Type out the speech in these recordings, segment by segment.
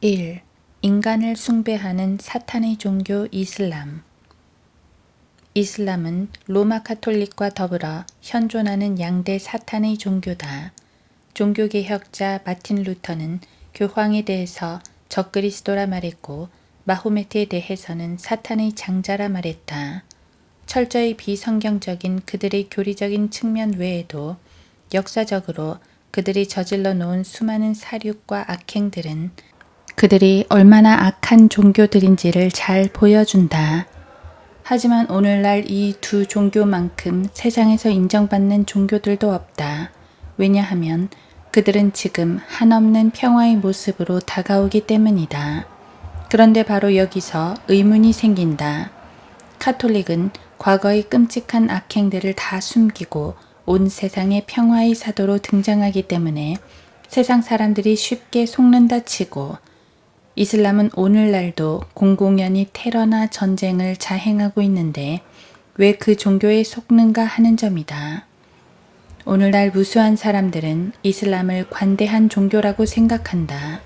1. 인간을 숭배하는 사탄의 종교 이슬람. 이슬람은 로마 카톨릭과 더불어 현존하는 양대 사탄의 종교다. 종교개혁자 마틴 루터는 교황에 대해서 적그리스도라 말했고 마호메트에 대해서는 사탄의 장자라 말했다. 철저히 비성경적인 그들의 교리적인 측면 외에도 역사적으로 그들이 저질러 놓은 수많은 사륙과 악행들은 그들이 얼마나 악한 종교들인지를 잘 보여준다. 하지만 오늘날 이 두 종교만큼 세상에서 인정받는 종교들도 없다. 왜냐하면 그들은 지금 한없는 평화의 모습으로 다가오기 때문이다. 그런데 바로 여기서 의문이 생긴다. 카톨릭은 과거의 끔찍한 악행들을 다 숨기고 온 세상에 평화의 사도로 등장하기 때문에 세상 사람들이 쉽게 속는다 치고 이슬람은 오늘날도 공공연히 테러나 전쟁을 자행하고 있는데 왜 그 종교에 속는가 하는 점이다. 오늘날 무수한 사람들은 이슬람을 관대한 종교라고 생각한다.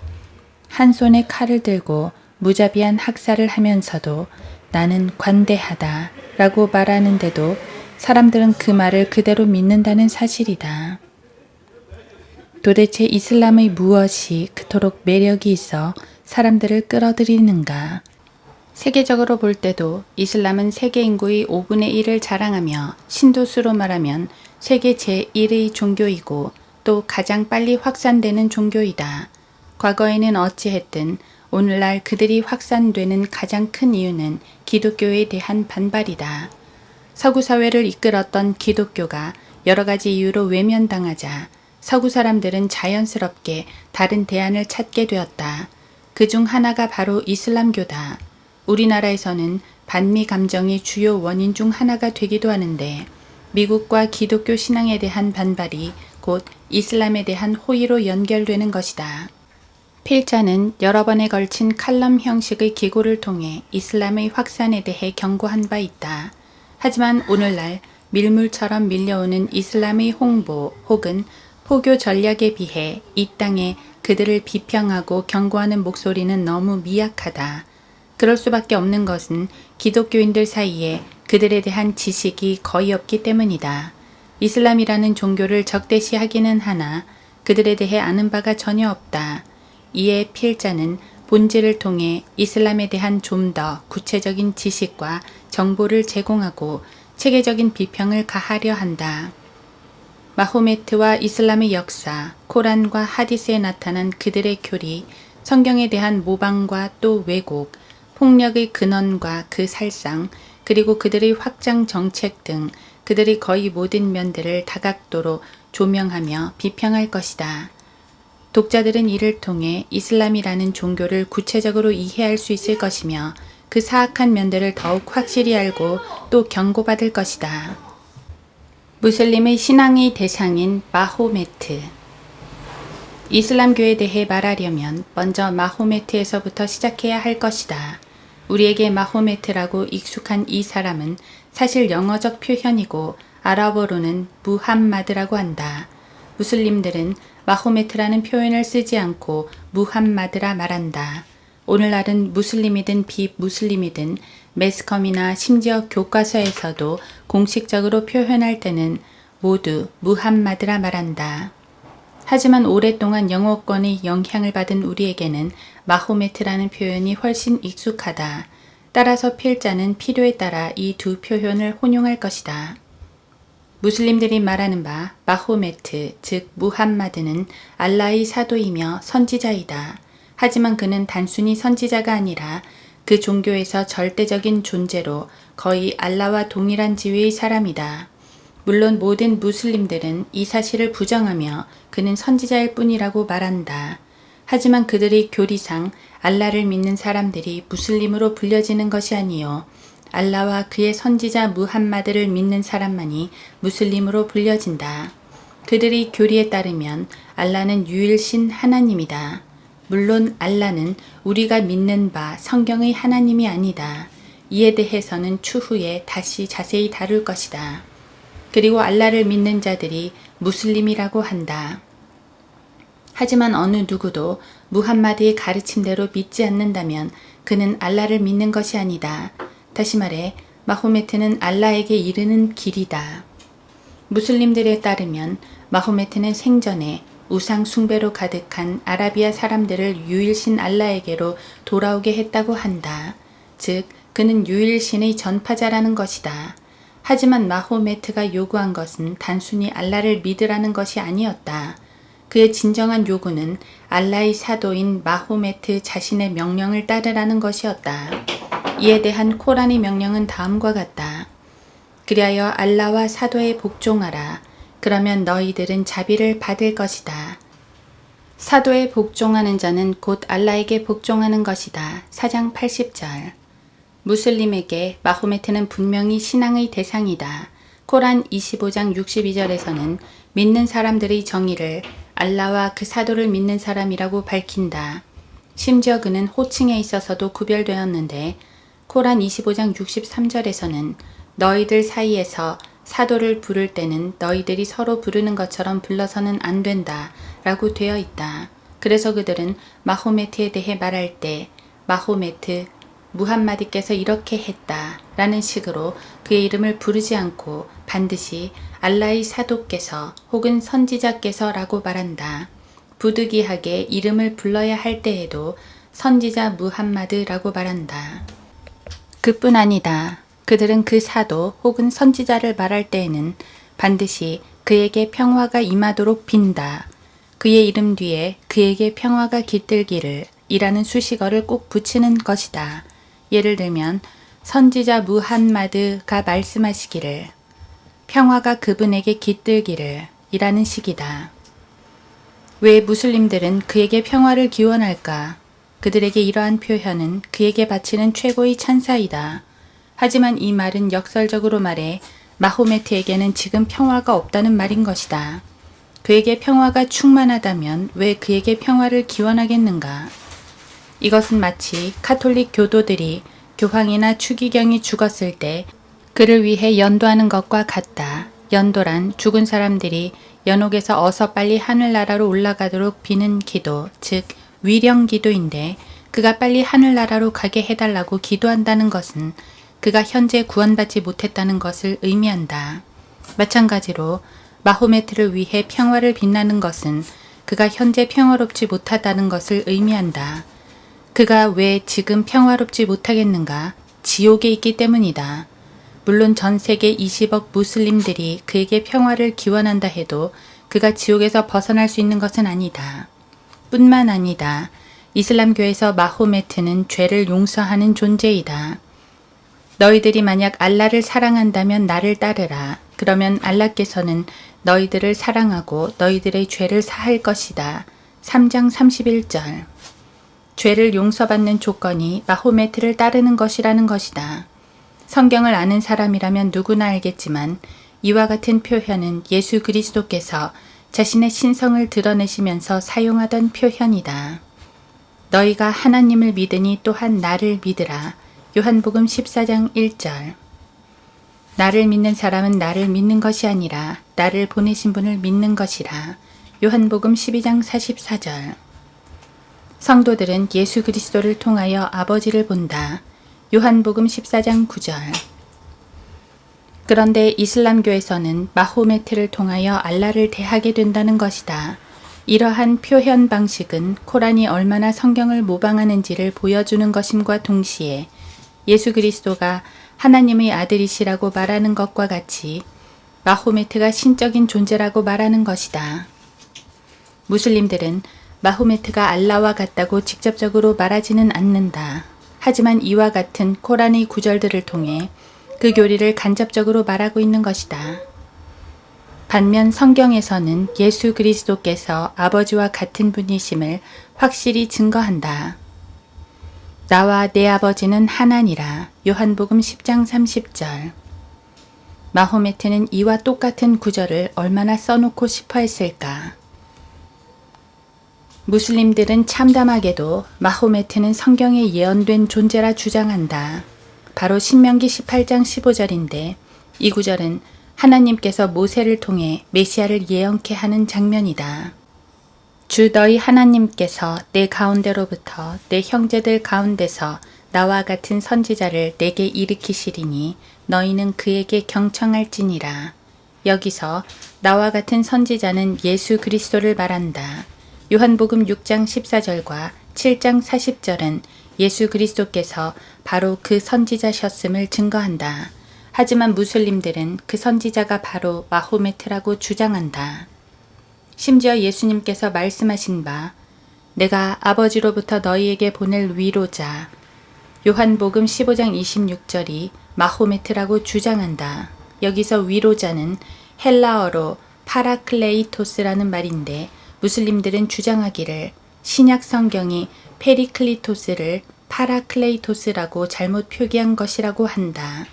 한 손에 칼을 들고 무자비한 학살을 하면서도 나는 관대하다 라고 말하는데도 사람들은 그 말을 그대로 믿는다는 사실이다. 도대체 이슬람의 무엇이 그토록 매력이 있어 사람들을 끌어들이는가? 세계적으로 볼 때도 이슬람은 세계 인구의 5분의 1을 자랑하며 신도수로 말하면 세계 제1의 종교이고 또 가장 빨리 확산되는 종교이다. 과거에는 어찌했든 오늘날 그들이 확산되는 가장 큰 이유는 기독교에 대한 반발이다. 서구 사회를 이끌었던 기독교가 여러 가지 이유로 외면당하자 서구 사람들은 자연스럽게 다른 대안을 찾게 되었다. 그중 하나가 바로 이슬람교다. 우리나라에서는 반미 감정이 주요 원인 중 하나가 되기도 하는데 미국과 기독교 신앙에 대한 반발이 곧 이슬람에 대한 호의로 연결되는 것이다. 필자는 여러 번에 걸친 칼럼 형식의 기고를 통해 이슬람의 확산에 대해 경고한 바 있다. 하지만 오늘날 밀물처럼 밀려오는 이슬람의 홍보 혹은 포교 전략에 비해 이 땅에 그들을 비평하고 경고하는 목소리는 너무 미약하다. 그럴 수밖에 없는 것은 기독교인들 사이에 그들에 대한 지식이 거의 없기 때문이다. 이슬람이라는 종교를 적대시하기는 하나 그들에 대해 아는 바가 전혀 없다. 이에 필자는 본질을 통해 이슬람에 대한 좀 더 구체적인 지식과 정보를 제공하고 체계적인 비평을 가하려 한다. 마호메트와 이슬람의 역사, 코란과 하디스에 나타난 그들의 교리, 성경에 대한 모방과 또 왜곡, 폭력의 근원과 그 살상, 그리고 그들의 확장 정책 등 그들의 거의 모든 면들을 다각도로 조명하며 비평할 것이다. 독자들은 이를 통해 이슬람이라는 종교를 구체적으로 이해할 수 있을 것이며 그 사악한 면들을 더욱 확실히 알고 또 경고받을 것이다. 무슬림의 신앙의 대상인 마호메트. 이슬람교에 대해 말하려면 먼저 마호메트에서부터 시작해야 할 것이다. 우리에게 마호메트라고 익숙한 이 사람은 사실 영어적 표현이고 아랍어로는 무함마드라고 한다. 무슬림들은 마호메트라는 표현을 쓰지 않고 무함마드라 말한다. 오늘날은 무슬림이든 비무슬림이든 매스컴이나 심지어 교과서에서도 공식적으로 표현할 때는 모두 무함마드라 말한다. 하지만 오랫동안 영어권의 영향을 받은 우리에게는 마호메트라는 표현이 훨씬 익숙하다. 따라서 필자는 필요에 따라 이 두 표현을 혼용할 것이다. 무슬림들이 말하는 바 마호메트, 즉 무함마드는 알라의 사도이며 선지자이다. 하지만 그는 단순히 선지자가 아니라 그 종교에서 절대적인 존재로 거의 알라와 동일한 지위의 사람이다. 물론 모든 무슬림들은 이 사실을 부정하며 그는 선지자일 뿐이라고 말한다. 하지만 그들의 교리상 알라를 믿는 사람들이 무슬림으로 불려지는 것이 아니요 알라와 그의 선지자 무함마드를 믿는 사람만이 무슬림으로 불려진다. 그들의 교리에 따르면 알라는 유일신 하나님이다. 물론 알라는 우리가 믿는 바 성경의 하나님이 아니다. 이에 대해서는 추후에 다시 자세히 다룰 것이다. 그리고 알라를 믿는 자들이 무슬림이라고 한다. 하지만 어느 누구도 무함마드의 가르침대로 믿지 않는다면 그는 알라를 믿는 것이 아니다. 다시 말해 마호메트는 알라에게 이르는 길이다. 무슬림들에 따르면 마호메트는 생전에 우상 숭배로 가득한 아라비아 사람들을 유일신 알라에게로 돌아오게 했다고 한다. 즉 그는 유일신의 전파자라는 것이다. 하지만 마호메트가 요구한 것은 단순히 알라를 믿으라는 것이 아니었다. 그의 진정한 요구는 알라의 사도인 마호메트 자신의 명령을 따르라는 것이었다. 이에 대한 코란의 명령은 다음과 같다. 그리하여 알라와 사도에 복종하라. 그러면 너희들은 자비를 받을 것이다. 사도에 복종하는 자는 곧 알라에게 복종하는 것이다. 4장 80절. 무슬림에게 마호메트는 분명히 신앙의 대상이다. 코란 25장 62절에서는 믿는 사람들의 정의를 알라와 그 사도를 믿는 사람이라고 밝힌다. 심지어 그는 호칭에 있어서도 구별되었는데 코란 25장 63절에서는 너희들 사이에서 사도를 부를 때는 너희들이 서로 부르는 것처럼 불러서는 안 된다 라고 되어 있다. 그래서 그들은 마호메트에 대해 말할 때 마호메트, 무함마드께서 이렇게 했다 라는 식으로 그의 이름을 부르지 않고 반드시 알라의 사도께서 혹은 선지자께서 라고 말한다. 부득이하게 이름을 불러야 할 때에도 선지자 무함마드라고 말한다. 그뿐 아니다. 그들은 그 사도 혹은 선지자를 말할 때에는 반드시 그에게 평화가 임하도록 빈다. 그의 이름 뒤에 그에게 평화가 깃들기를 이라는 수식어를 꼭 붙이는 것이다. 예를 들면 선지자 무함마드가 말씀하시기를 평화가 그분에게 깃들기를 이라는 식이다. 왜 무슬림들은 그에게 평화를 기원할까? 그들에게 이러한 표현은 그에게 바치는 최고의 찬사이다. 하지만 이 말은 역설적으로 말해 마호메트에게는 지금 평화가 없다는 말인 것이다. 그에게 평화가 충만하다면 왜 그에게 평화를 기원하겠는가? 이것은 마치 카톨릭 교도들이 교황이나 추기경이 죽었을 때 그를 위해 연도하는 것과 같다. 연도란 죽은 사람들이 연옥에서 어서 빨리 하늘나라로 올라가도록 비는 기도, 즉 위령 기도인데 그가 빨리 하늘나라로 가게 해달라고 기도한다는 것은 그가 현재 구원받지 못했다는 것을 의미한다. 마찬가지로 마호메트를 위해 평화를 빛나는 것은 그가 현재 평화롭지 못하다는 것을 의미한다. 그가 왜 지금 평화롭지 못하겠는가? 지옥에 있기 때문이다. 물론 전 세계 20억 무슬림들이 그에게 평화를 기원한다 해도 그가 지옥에서 벗어날 수 있는 것은 아니다. 뿐만 아니다. 이슬람교에서 마호메트는 죄를 용서하는 존재이다. 너희들이 만약 알라를 사랑한다면 나를 따르라. 그러면 알라께서는 너희들을 사랑하고 너희들의 죄를 사할 것이다. 3장 31절. 죄를 용서받는 조건이 마호메트를 따르는 것이라는 것이다. 성경을 아는 사람이라면 누구나 알겠지만 이와 같은 표현은 예수 그리스도께서 자신의 신성을 드러내시면서 사용하던 표현이다. 너희가 하나님을 믿으니 또한 나를 믿으라. 요한복음 14장 1절. 나를 믿는 사람은 나를 믿는 것이 아니라 나를 보내신 분을 믿는 것이라. 요한복음 12장 44절. 성도들은 예수 그리스도를 통하여 아버지를 본다. 요한복음 14장 9절. 그런데 이슬람교에서는 마호메트를 통하여 알라를 대하게 된다는 것이다. 이러한 표현 방식은 코란이 얼마나 성경을 모방하는지를 보여주는 것임과 동시에 예수 그리스도가 하나님의 아들이시라고 말하는 것과 같이 마호메트가 신적인 존재라고 말하는 것이다. 무슬림들은 마호메트가 알라와 같다고 직접적으로 말하지는 않는다. 하지만 이와 같은 코란의 구절들을 통해 그 교리를 간접적으로 말하고 있는 것이다. 반면 성경에서는 예수 그리스도께서 아버지와 같은 분이심을 확실히 증거한다. 나와 내 아버지는 하나니라. 요한복음 10장 30절. 마호메트는 이와 똑같은 구절을 얼마나 써놓고 싶어 했을까? 무슬림들은 참담하게도 마호메트는 성경에 예언된 존재라 주장한다. 바로 신명기 18장 15절인데 이 구절은 하나님께서 모세를 통해 메시아를 예언케 하는 장면이다. 주 너희 하나님께서 내 가운데로부터 내 형제들 가운데서 나와 같은 선지자를 내게 일으키시리니 너희는 그에게 경청할지니라. 여기서 나와 같은 선지자는 예수 그리스도를 말한다. 요한복음 6장 14절과 7장 40절은 예수 그리스도께서 바로 그 선지자셨음을 증거한다. 하지만 무슬림들은 그 선지자가 바로 마호메트라고 주장한다. 심지어 예수님께서 말씀하신 바 내가 아버지로부터 너희에게 보낼 위로자 요한복음 15장 26절이 마호메트라고 주장한다. 여기서 위로자는 헬라어로 파라클레이토스라는 말인데 무슬림들은 주장하기를 신약 성경이 페리클리토스를 파라클레이토스라고 잘못 표기한 것이라고 한다.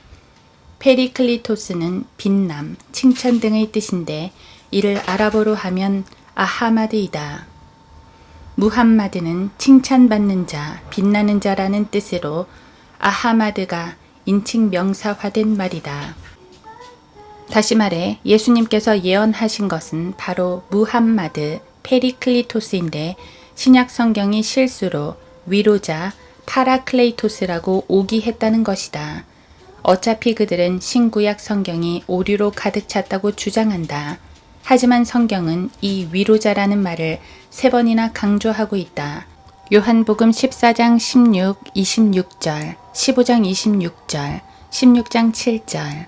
페리클리토스는 빛남, 칭찬 등의 뜻인데 이를 아랍어로 하면 아하마드이다. 무함마드는 칭찬받는 자, 빛나는 자라는 뜻으로 아하마드가 인칭 명사화된 말이다. 다시 말해 예수님께서 예언하신 것은 바로 무함마드, 페리클리토스인데 신약 성경이 실수로 위로자, 파라클레이토스라고 오기했다는 것이다. 어차피 그들은 신구약 성경이 오류로 가득 찼다고 주장한다. 하지만 성경은 이 위로자라는 말을 3번이나 강조하고 있다. 요한복음 14장 16, 26절, 15장 26절, 16장 7절.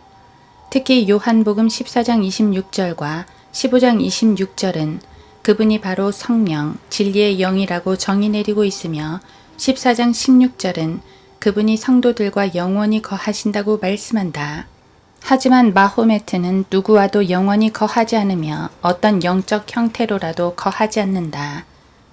특히 요한복음 14장 26절과 15장 26절은 그분이 바로 성령, 진리의 영이라고 정의 내리고 있으며 14장 16절은 그분이 성도들과 영원히 거하신다고 말씀한다. 하지만 마호메트는 누구와도 영원히 거하지 않으며 어떤 영적 형태로라도 거하지 않는다.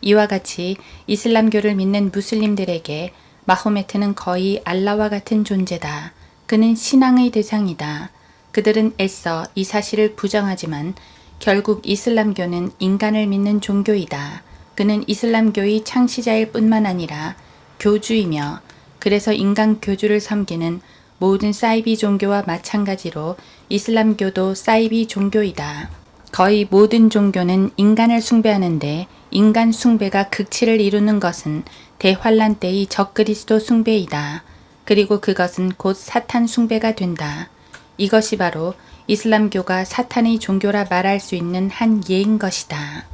이와 같이 이슬람교를 믿는 무슬림들에게 마호메트는 거의 알라와 같은 존재다. 그는 신앙의 대상이다. 그들은 애써 이 사실을 부정하지만 결국 이슬람교는 인간을 믿는 종교이다. 그는 이슬람교의 창시자일 뿐만 아니라 교주이며 그래서 인간 교주를 섬기는 모든 사이비 종교와 마찬가지로 이슬람교도 사이비 종교이다. 거의 모든 종교는 인간을 숭배하는데 인간 숭배가 극치를 이루는 것은 대환란 때의 적그리스도 숭배이다. 그리고 그것은 곧 사탄 숭배가 된다. 이것이 바로 이슬람교가 사탄의 종교라 말할 수 있는 한 예인 것이다.